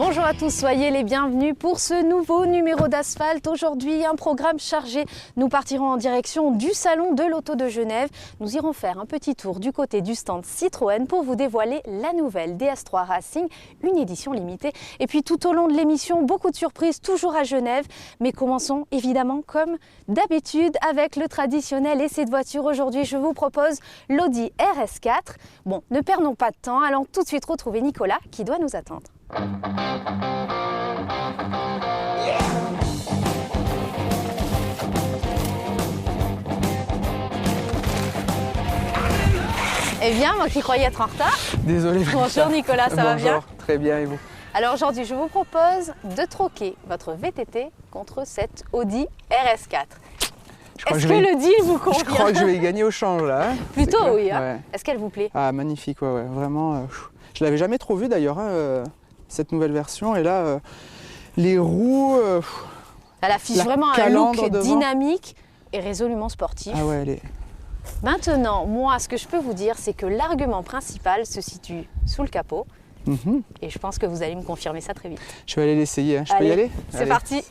Bonjour à tous, soyez les bienvenus pour ce nouveau numéro d'Asphalte. Aujourd'hui, un programme chargé. Nous partirons en direction du Salon de l'Auto de Genève. Nous irons faire un petit tour du côté du stand Citroën pour vous dévoiler la nouvelle DS3 Racing, une édition limitée. Et puis tout au long de l'émission, beaucoup de surprises, toujours à Genève. Mais commençons évidemment comme d'habitude avec le traditionnel essai de voiture. Aujourd'hui, je vous propose l'Audi RS4. Bon, ne perdons pas de temps, allons tout de suite retrouver Nicolas qui doit nous attendre. Eh bien, moi qui croyais être en retard. Désolé. Bonjour Nicolas, ça va bien? Bonjour, très bien et vous? Alors aujourd'hui, je vous propose de troquer votre VTT contre cette Audi RS4. Est-ce que le deal vous convient? Je crois que je vais y gagner au change là. Plutôt oui. Hein. Ouais. Est-ce qu'elle vous plaît? Ah magnifique, ouais, vraiment. Je l'avais jamais trop vue d'ailleurs, cette nouvelle version. Et là, les roues... Elle affiche vraiment un look devant. dynamique et résolument sportif. Ah ouais, elle est... Maintenant, moi, ce que je peux vous dire, c'est que l'argument principal se situe sous le capot. Et je pense que vous allez me confirmer ça très vite. Je vais aller l'essayer, hein. Je peux y aller? C'est parti.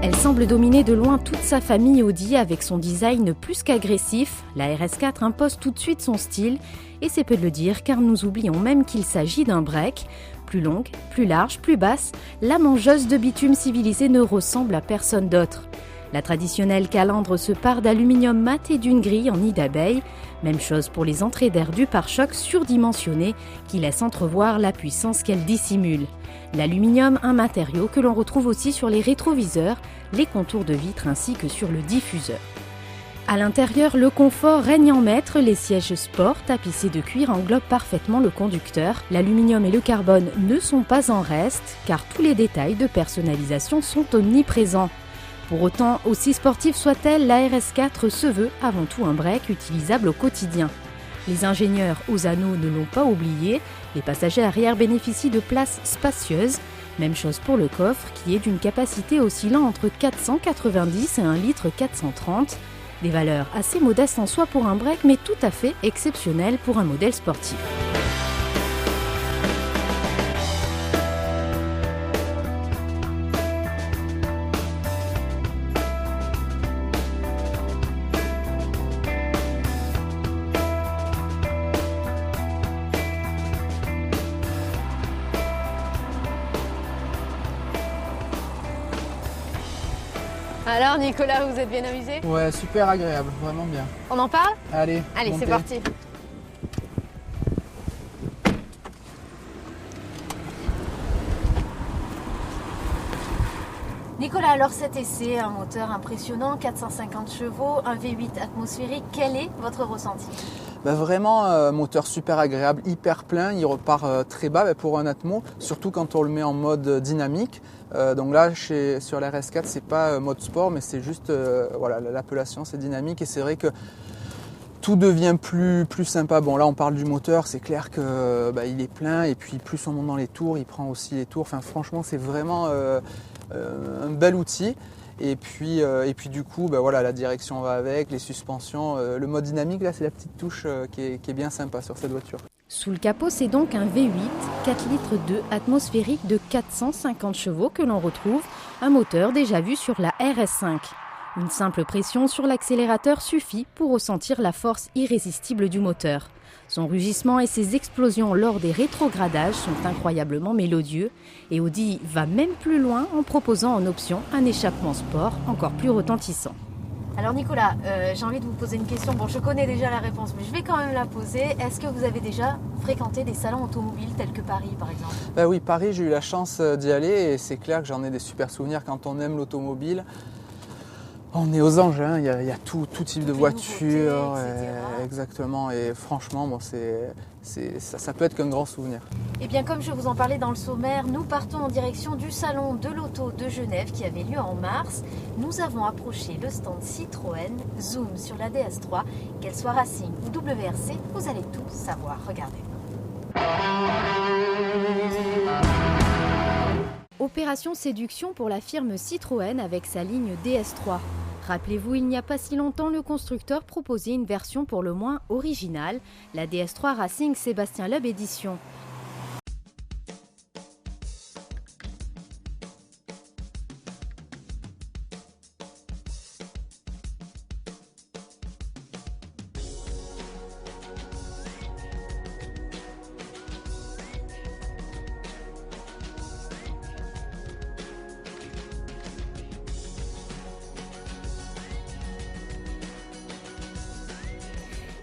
Elle semble dominer de loin toute sa famille Audi avec son design plus qu'agressif. La RS4 impose tout de suite son style et c'est peu de le dire car nous oublions même qu'il s'agit d'un break. Plus longue, plus large, plus basse, la mangeuse de bitume civilisée ne ressemble à personne d'autre. La traditionnelle calandre se pare d'aluminium mat et d'une grille en nid d'abeille. Même chose pour les entrées d'air du pare-choc surdimensionnées qui laissent entrevoir la puissance qu'elle dissimule. L'aluminium, un matériau que l'on retrouve aussi sur les rétroviseurs, les contours de vitres ainsi que sur le diffuseur. À l'intérieur, le confort règne en maître, les sièges sport tapissés de cuir englobent parfaitement le conducteur. L'aluminium et le carbone ne sont pas en reste, car tous les détails de personnalisation sont omniprésents. Pour autant, aussi sportive soit-elle, la RS4 se veut avant tout un break utilisable au quotidien. Les ingénieurs aux anneaux ne l'ont pas oublié, les passagers arrière bénéficient de places spacieuses. Même chose pour le coffre qui est d'une capacité oscillant entre 490 et 1 litre 430. Des valeurs assez modestes en soi pour un break, mais tout à fait exceptionnelles pour un modèle sportif. Alors Nicolas, vous êtes bien amusé? Ouais, super agréable, vraiment bien. On en parle? Allez, c'est parti. Nicolas, alors cet essai, un moteur impressionnant, 450 chevaux, un V8 atmosphérique, quel est votre ressenti? Vraiment, moteur super agréable, hyper plein, il repart très bas pour un Atmo, surtout quand on le met en mode dynamique. Donc là, sur la RS4, c'est pas mode sport, mais c'est juste, voilà, l'appellation c'est dynamique et c'est vrai que tout devient plus sympa. Bon là, on parle du moteur, c'est clair que il est plein et puis plus on monte dans les tours, il prend aussi les tours. Enfin, franchement, c'est vraiment un bel outil. Et puis du coup, voilà, la direction va avec, les suspensions. Le mode dynamique, là, c'est la petite touche qui est bien sympa sur cette voiture. Sous le capot, c'est donc un V8 4 litres 2 atmosphérique de 450 chevaux que l'on retrouve, un moteur déjà vu sur la RS5. Une simple pression sur l'accélérateur suffit pour ressentir la force irrésistible du moteur. Son rugissement et ses explosions lors des rétrogradages sont incroyablement mélodieux et Audi va même plus loin en proposant en option un échappement sport encore plus retentissant. Alors Nicolas, j'ai envie de vous poser une question. Bon, je connais déjà la réponse, mais je vais quand même la poser. Est-ce que vous avez déjà fréquenté des salons automobiles tels que Paris, par exemple? Oui, Paris, j'ai eu la chance d'y aller et c'est clair que j'en ai des super souvenirs quand on aime l'automobile. On est aux anges, hein. Il y a tout type de voitures, exactement. Et franchement, ça peut être qu'un grand souvenir. Et bien, comme je vous en parlais dans le sommaire, nous partons en direction du salon de l'auto de Genève qui avait lieu en mars. Nous avons approché le stand Citroën, zoom sur la DS3, qu'elle soit Racing ou WRC, vous allez tout savoir. Regardez. Opération séduction pour la firme Citroën avec sa ligne DS3. Rappelez-vous, il n'y a pas si longtemps, le constructeur proposait une version pour le moins originale, la DS3 Racing Sébastien Loeb édition.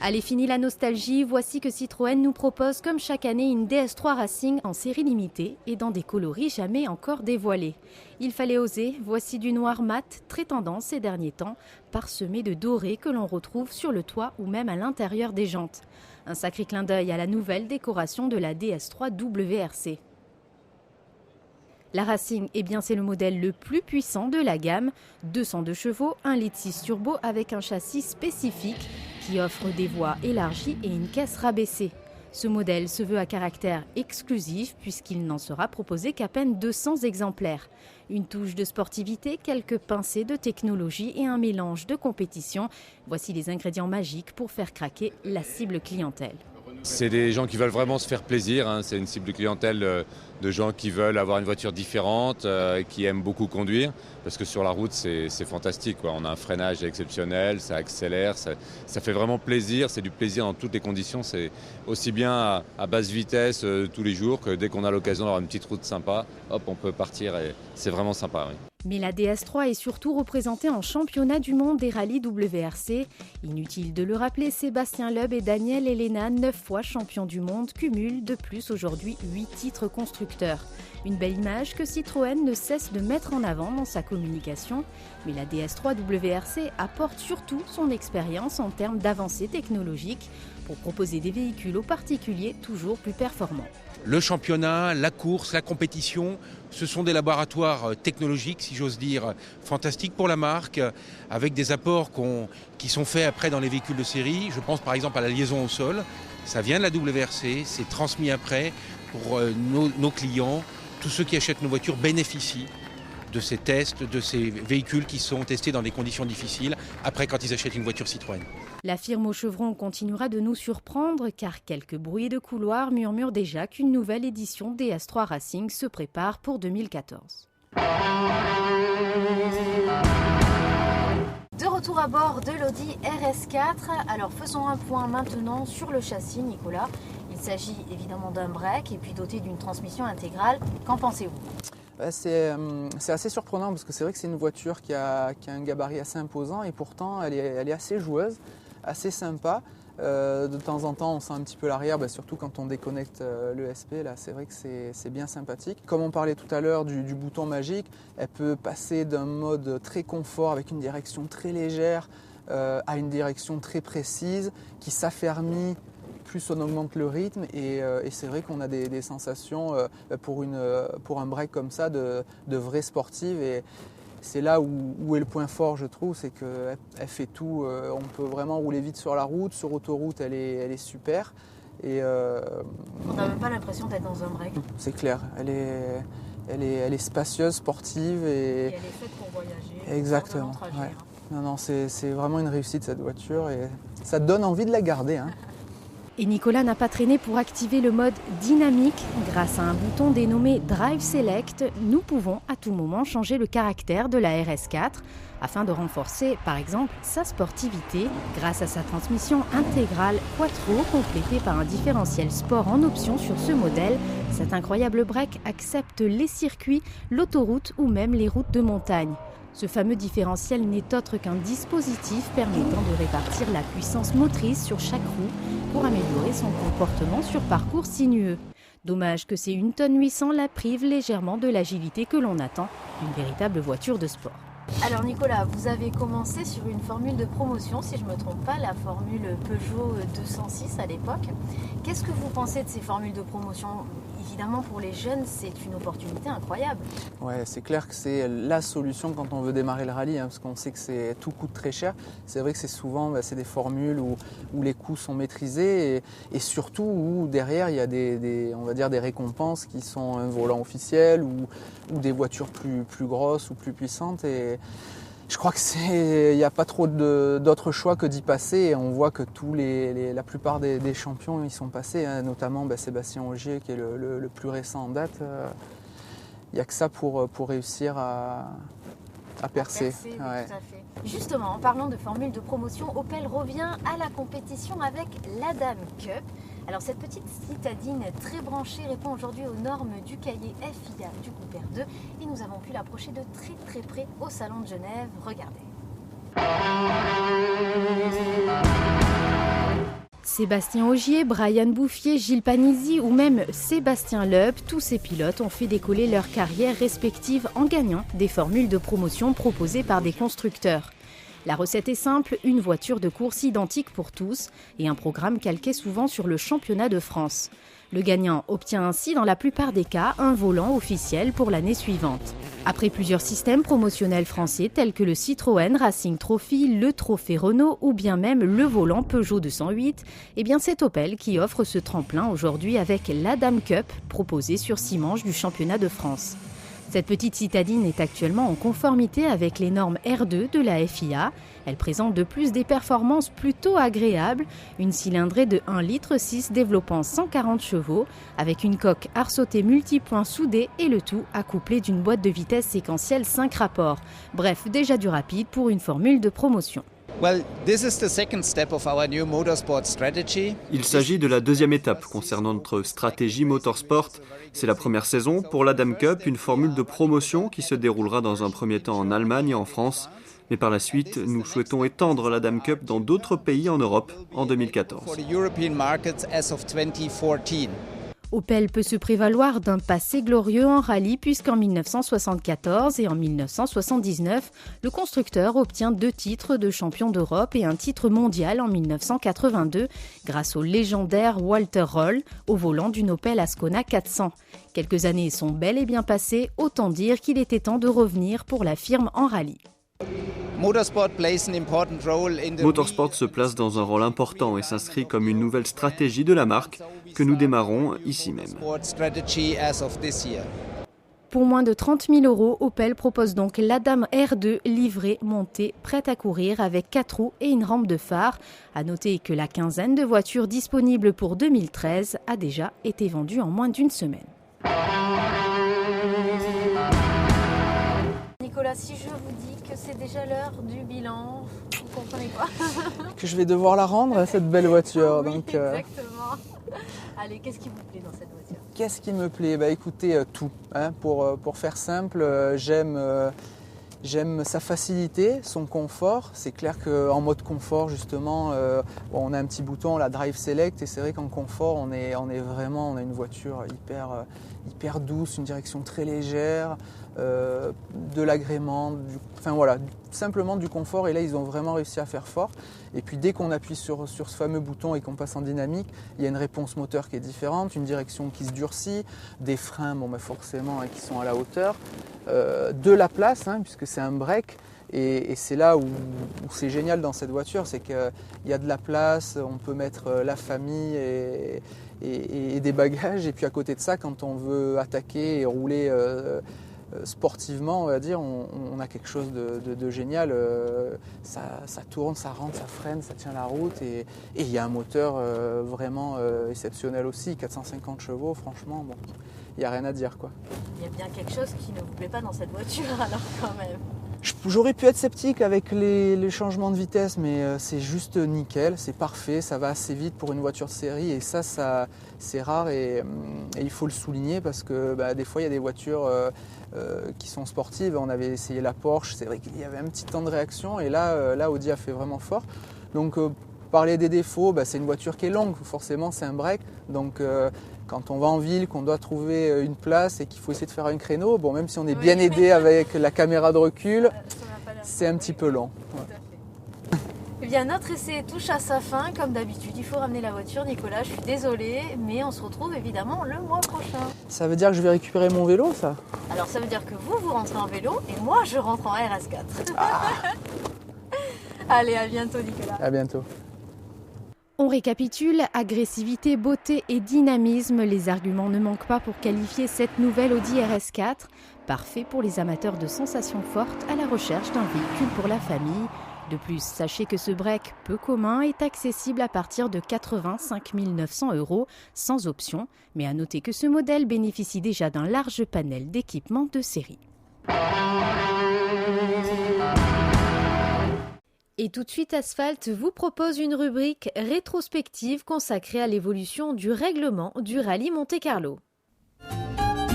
Allez, fini la nostalgie, voici que Citroën nous propose comme chaque année une DS3 Racing en série limitée et dans des coloris jamais encore dévoilés. Il fallait oser, voici du noir mat, très tendance ces derniers temps, parsemé de doré que l'on retrouve sur le toit ou même à l'intérieur des jantes. Un sacré clin d'œil à la nouvelle décoration de la DS3 WRC. La Racing, c'est le modèle le plus puissant de la gamme, 202 chevaux, 1,6 litre turbo avec un châssis spécifique qui offre des voies élargies et une caisse rabaissée. Ce modèle se veut à caractère exclusif puisqu'il n'en sera proposé qu'à peine 200 exemplaires. Une touche de sportivité, quelques pincées de technologie et un mélange de compétition. Voici les ingrédients magiques pour faire craquer la cible clientèle. C'est des gens qui veulent vraiment se faire plaisir, hein. C'est une cible de clientèle de gens qui veulent avoir une voiture différente, qui aiment beaucoup conduire, parce que sur la route c'est fantastique, quoi. On a un freinage exceptionnel, ça accélère, ça fait vraiment plaisir, c'est du plaisir dans toutes les conditions, c'est aussi bien à basse vitesse tous les jours que dès qu'on a l'occasion d'avoir une petite route sympa, hop, on peut partir et c'est vraiment sympa. Oui. Mais la DS3 est surtout représentée en championnat du monde des rallyes WRC. Inutile de le rappeler, Sébastien Loeb et Daniel Elena, 9 fois champions du monde, cumulent de plus aujourd'hui 8 titres constructeurs. constructeurs. Une belle image que Citroën ne cesse de mettre en avant dans sa communication, mais la DS3 WRC apporte surtout son expérience en termes d'avancées technologiques pour proposer des véhicules aux particuliers toujours plus performants. Le championnat, la course, la compétition, ce sont des laboratoires technologiques, si j'ose dire, fantastiques pour la marque, avec des apports qui sont faits après dans les véhicules de série. Je pense par exemple à la liaison au sol, ça vient de la WRC, c'est transmis après pour nos clients. Tous ceux qui achètent nos voitures bénéficient de ces tests, de ces véhicules qui sont testés dans des conditions difficiles, après quand ils achètent une voiture Citroën. La firme au chevron continuera de nous surprendre car quelques bruits de couloir murmurent déjà qu'une nouvelle édition DS3 Racing se prépare pour 2014. De retour à bord de l'Audi RS4, alors faisons un point maintenant sur le châssis, Nicolas. Il s'agit évidemment d'un break et puis doté d'une transmission intégrale. Qu'en pensez-vous ? C'est assez surprenant parce que c'est vrai que c'est une voiture qui a un gabarit assez imposant et pourtant elle est assez joueuse, assez sympa. De temps en temps on sent un petit peu l'arrière, surtout quand on déconnecte l'ESP, là c'est vrai que c'est bien sympathique. Comme on parlait tout à l'heure du bouton magique, elle peut passer d'un mode très confort avec une direction très légère à une direction très précise qui s'affermit. Plus on augmente le rythme et c'est vrai qu'on a des sensations pour un break comme ça de vraie sportive et c'est là où est le point fort je trouve, c'est qu'elle fait tout, on peut vraiment rouler vite sur la route, sur autoroute elle est super et on n'a même pas l'impression d'être dans un break. C'est clair, elle est spacieuse, sportive et elle est faite pour voyager. Exactement. Ouais. Non, c'est vraiment une réussite cette voiture et ça donne envie de la garder. Hein. Et Nicolas n'a pas traîné pour activer le mode dynamique. Grâce à un bouton dénommé Drive Select, nous pouvons à tout moment changer le caractère de la RS4 afin de renforcer, par exemple, sa sportivité grâce à sa transmission intégrale Quattro complétée par un différentiel sport en option sur ce modèle. Cet incroyable break accepte les circuits, l'autoroute ou même les routes de montagne. Ce fameux différentiel n'est autre qu'un dispositif permettant de répartir la puissance motrice sur chaque roue pour améliorer son comportement sur parcours sinueux. Dommage que ces 1,8 tonne la privent légèrement de l'agilité que l'on attend d'une véritable voiture de sport. Alors Nicolas, vous avez commencé sur une formule de promotion, si je ne me trompe pas, la formule Peugeot 206 à l'époque. Qu'est-ce que vous pensez de ces formules de promotion ? Évidemment, pour les jeunes, c'est une opportunité incroyable. Ouais, c'est clair que c'est la solution quand on veut démarrer le rallye, parce qu'on sait que tout coûte très cher. C'est vrai que c'est souvent c'est des formules où les coûts sont maîtrisés et surtout où derrière il y a on va dire des récompenses qui sont un volant officiel ou des voitures plus grosses ou plus puissantes. Et je crois qu'il n'y a pas trop d'autres choix que d'y passer et on voit que la plupart des champions y sont passés, hein, notamment Sébastien Ogier qui est le plus récent en date. Il n'y a que ça pour réussir à percer. Oui, tout à fait. Justement, en parlant de formule de promotion, Opel revient à la compétition avec l'Adam Cup. Alors cette petite citadine très branchée répond aujourd'hui aux normes du cahier FIA du Groupe R2 et nous avons pu l'approcher de très très près au Salon de Genève. Regardez. Sébastien Ogier, Brian Bouffier, Gilles Panizzi ou même Sébastien Loeb, tous ces pilotes ont fait décoller leur carrière respective en gagnant des formules de promotion proposées par des constructeurs. La recette est simple, une voiture de course identique pour tous et un programme calqué souvent sur le championnat de France. Le gagnant obtient ainsi dans la plupart des cas un volant officiel pour l'année suivante. Après plusieurs systèmes promotionnels français tels que le Citroën Racing Trophy, le Trophée Renault ou bien même le volant Peugeot 208, c'est Opel qui offre ce tremplin aujourd'hui avec l'Adam Cup proposé sur 6 manches du championnat de France. Cette petite citadine est actuellement en conformité avec les normes R2 de la FIA. Elle présente de plus des performances plutôt agréables, une cylindrée de 1,6 litre développant 140 chevaux, avec une coque arceautée multipoints soudée et le tout accouplé d'une boîte de vitesse séquentielle 5 rapports. Bref, déjà du rapide pour une formule de promotion. Il s'agit de la deuxième étape concernant notre stratégie motorsport. C'est la première saison pour l'Adam Cup, une formule de promotion qui se déroulera dans un premier temps en Allemagne et en France. Mais par la suite, nous souhaitons étendre l'Adam Cup dans d'autres pays en Europe en 2014. Opel peut se prévaloir d'un passé glorieux en rallye puisqu'en 1974 et en 1979, le constructeur obtient 2 titres de champion d'Europe et un titre mondial en 1982 grâce au légendaire Walter Röhrl au volant d'une Opel Ascona 400. Quelques années sont bel et bien passées, autant dire qu'il était temps de revenir pour la firme en rallye. Motorsport se place dans un rôle important et s'inscrit comme une nouvelle stratégie de la marque que nous démarrons ici même. Pour moins de 30 000 €, Opel propose donc l'Adam R2 livrée, montée, prête à courir avec 4 roues et une rampe de phare. À noter que la quinzaine de voitures disponibles pour 2013 a déjà été vendue en moins d'une semaine. Nicolas, si je vous dis que c'est déjà l'heure du bilan, vous comprenez quoi? Que je vais devoir la rendre, cette belle voiture. Oui, donc, exactement. Allez, qu'est-ce qui vous plaît dans cette voiture? Qu'est-ce qui me plaît? Écoutez, tout. Pour faire simple, j'aime sa facilité, son confort. C'est clair qu'en mode confort, justement, on a un petit bouton, la Drive Select, et c'est vrai qu'en confort, on a une voiture hyper douce, une direction très légère, de l'agrément, simplement du confort. Et là, ils ont vraiment réussi à faire fort. Et puis dès qu'on appuie sur ce fameux bouton et qu'on passe en dynamique, il y a une réponse moteur qui est différente, une direction qui se durcit, des freins, forcément, qui sont à la hauteur, de la place, puisque c'est un break. Et c'est là où c'est génial dans cette voiture, c'est qu'il y a de la place, on peut mettre la famille et des bagages. Et puis à côté de ça, quand on veut attaquer et rouler sportivement, on va dire, on a quelque chose de génial. Ça tourne, ça rentre, ça freine, ça tient la route. Et il y a un moteur vraiment exceptionnel aussi, 450 chevaux, franchement, il n'y a rien à dire, quoi. Il y a bien quelque chose qui ne vous plaît pas dans cette voiture, alors quand même. J'aurais pu être sceptique avec les changements de vitesse, mais c'est juste nickel, c'est parfait, ça va assez vite pour une voiture de série, et ça c'est rare et il faut le souligner parce que des fois il y a des voitures qui sont sportives. On avait essayé la Porsche, c'est vrai qu'il y avait un petit temps de réaction, et là Audi a fait vraiment fort. Donc parler des défauts, c'est une voiture qui est longue, forcément c'est un break, donc quand on va en ville, qu'on doit trouver une place et qu'il faut essayer de faire un créneau, même si on est bien aidé avec la caméra de recul, c'est un petit peu long. Ouais. Eh bien, notre essai touche à sa fin. Comme d'habitude, il faut ramener la voiture. Nicolas, je suis désolée, mais on se retrouve évidemment le mois prochain. Ça veut dire que je vais récupérer mon vélo, ça? Alors, ça veut dire que vous rentrez en vélo et moi, je rentre en RS4. Ah. Allez, à bientôt, Nicolas. À bientôt. On récapitule, agressivité, beauté et dynamisme, les arguments ne manquent pas pour qualifier cette nouvelle Audi RS4. Parfait pour les amateurs de sensations fortes à la recherche d'un véhicule pour la famille. De plus, sachez que ce break peu commun est accessible à partir de 85 900 € sans option. Mais à noter que ce modèle bénéficie déjà d'un large panel d'équipements de série. Et tout de suite, Asphalt vous propose une rubrique rétrospective consacrée à l'évolution du règlement du rallye Monte-Carlo.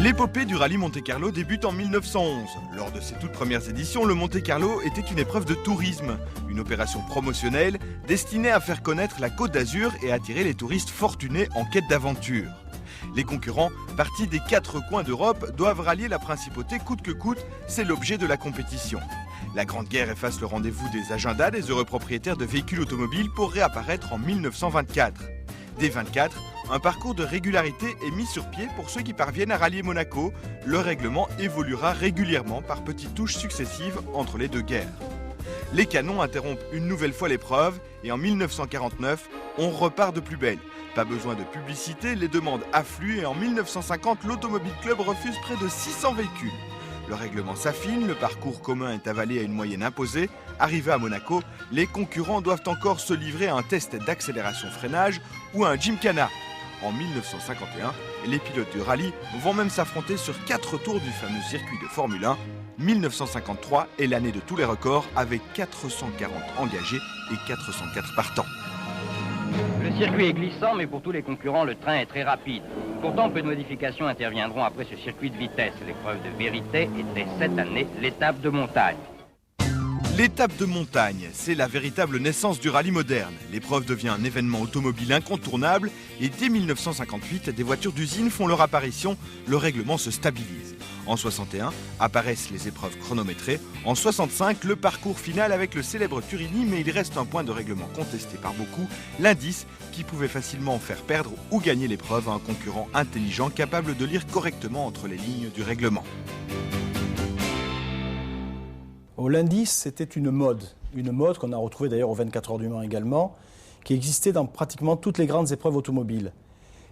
L'épopée du rallye Monte-Carlo débute en 1911. Lors de ses toutes premières éditions, le Monte-Carlo était une épreuve de tourisme, une opération promotionnelle destinée à faire connaître la Côte d'Azur et attirer les touristes fortunés en quête d'aventure. Les concurrents, partis des 4 coins d'Europe, doivent rallier la principauté coûte que coûte, c'est l'objet de la compétition. La Grande Guerre efface le rendez-vous des agendas des heureux propriétaires de véhicules automobiles pour réapparaître en 1924. Dès 24, un parcours de régularité est mis sur pied pour ceux qui parviennent à rallier Monaco. Le règlement évoluera régulièrement par petites touches successives entre les deux guerres. Les canons interrompent une nouvelle fois l'épreuve et en 1949, on repart de plus belle. Pas besoin de publicité, les demandes affluent et en 1950, l'Automobile Club refuse près de 600 véhicules. Le règlement s'affine, le parcours commun est avalé à une moyenne imposée. Arrivés à Monaco, les concurrents doivent encore se livrer à un test d'accélération-freinage ou à un gymkhana. En 1951, les pilotes du rallye vont même s'affronter sur 4 tours du fameux circuit de Formule 1. 1953 est l'année de tous les records avec 440 engagés et 404 partants. Le circuit est glissant, mais pour tous les concurrents, le train est très rapide. Pourtant, peu de modifications interviendront après ce circuit de vitesse. L'épreuve de vérité était cette année l'étape de montagne. L'étape de montagne, c'est la véritable naissance du rallye moderne. L'épreuve devient un événement automobile incontournable et dès 1958, des voitures d'usine font leur apparition, le règlement se stabilise. En 61, apparaissent les épreuves chronométrées. En 65, le parcours final avec le célèbre Turini, mais il reste un point de règlement contesté par beaucoup, l'indice qui pouvait facilement faire perdre ou gagner l'épreuve à un concurrent intelligent capable de lire correctement entre les lignes du règlement. L'indice, c'était une mode qu'on a retrouvée d'ailleurs aux 24 heures du Mans également, qui existait dans pratiquement toutes les grandes épreuves automobiles.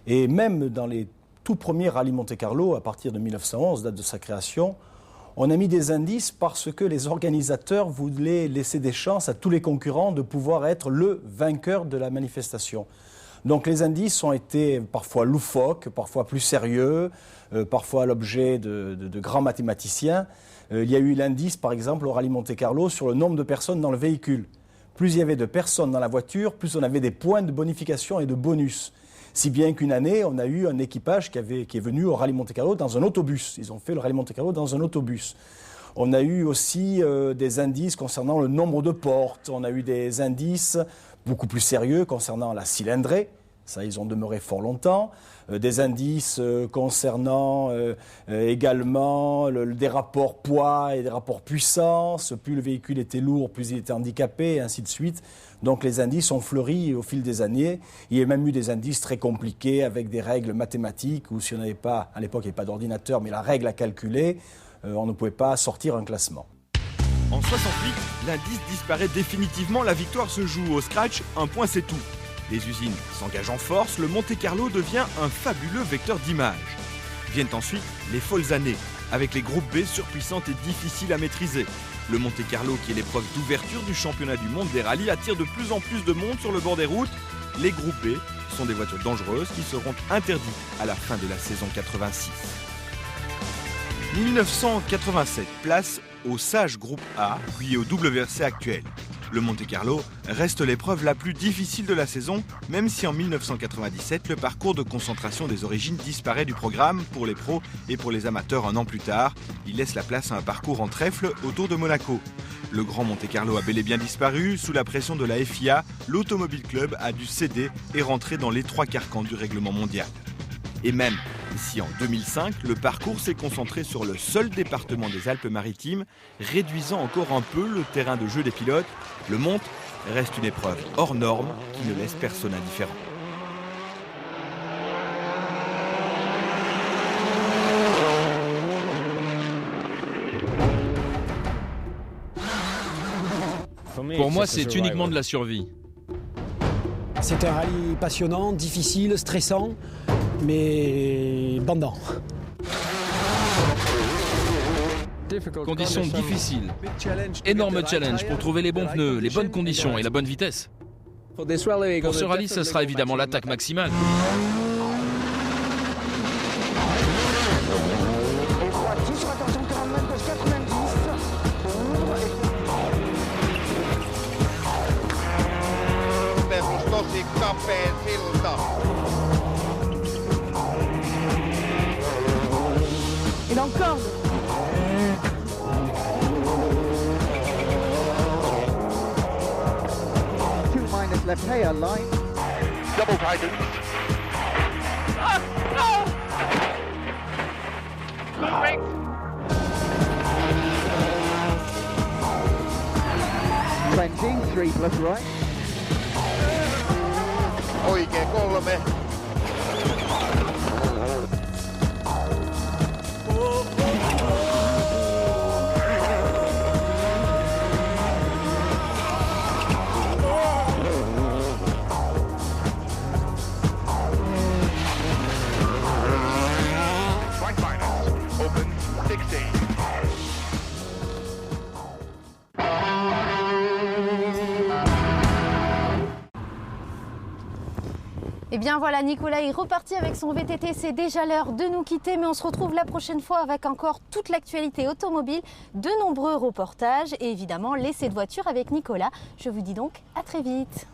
Et même dans les tout premiers rallyes Monte-Carlo, à partir de 1911, date de sa création, on a mis des indices parce que les organisateurs voulaient laisser des chances à tous les concurrents de pouvoir être le vainqueur de la manifestation. Donc les indices ont été parfois loufoques, parfois plus sérieux, parfois l'objet de grands mathématiciens. Il y a eu l'indice, par exemple, au rallye Monte-Carlo, sur le nombre de personnes dans le véhicule. Plus il y avait de personnes dans la voiture, plus on avait des points de bonification et de bonus. Si bien qu'une année, on a eu un équipage qui est venu au rallye Monte-Carlo dans un autobus. Ils ont fait le rallye Monte-Carlo dans un autobus. On a eu aussi des indices concernant le nombre de portes. On a eu des indices beaucoup plus sérieux concernant la cylindrée. Ça, ils ont demeuré fort longtemps. Des indices concernant également des rapports poids et des rapports puissance. Plus le véhicule était lourd, plus il était handicapé, et ainsi de suite. Donc les indices ont fleuri au fil des années. Il y a même eu des indices très compliqués avec des règles mathématiques où si on n'avait pas, à l'époque il n'y avait pas d'ordinateur, mais la règle à calculer, on ne pouvait pas sortir un classement. En 68, l'indice disparaît définitivement, la victoire se joue au scratch, un point c'est tout. Les usines s'engagent en force, le Monte-Carlo devient un fabuleux vecteur d'image. Viennent ensuite les folles années, avec les groupes B surpuissantes et difficiles à maîtriser. Le Monte-Carlo, qui est l'épreuve d'ouverture du championnat du monde des rallyes, attire de plus en plus de monde sur le bord des routes. Les groupes B sont des voitures dangereuses qui seront interdites à la fin de la saison 86. 1987, place au sage groupe A, puis au WRC actuel. Le Monte-Carlo reste l'épreuve la plus difficile de la saison, même si en 1997, le parcours de concentration des origines disparaît du programme pour les pros et pour les amateurs un an plus tard. Il laisse la place à un parcours en trèfle autour de Monaco. Le Grand Monte-Carlo a bel et bien disparu. Sous la pression de la FIA, l'Automobile Club a dû céder et rentrer dans l'étroit carcan du règlement mondial. Et même si en 2005, le parcours s'est concentré sur le seul département des Alpes-Maritimes, réduisant encore un peu le terrain de jeu des pilotes, le Monte reste une épreuve hors norme qui ne laisse personne indifférent. Pour moi, c'est uniquement de la survie. C'est un rallye passionnant, difficile, stressant, mais bandant. Conditions difficiles. Énorme challenge pour trouver les bons pneus, les bonnes conditions et la bonne vitesse. Pour ce rallye, ce sera évidemment l'attaque maximale. Et encore. Left hair line. Double tighten. Ah, no! Good break. Plunging, 3 plus right. Oikein 3. Et bien voilà, Nicolas est reparti avec son VTT, c'est déjà l'heure de nous quitter, mais on se retrouve la prochaine fois avec encore toute l'actualité automobile, de nombreux reportages et évidemment l'essai de voiture avec Nicolas. Je vous dis donc à très vite.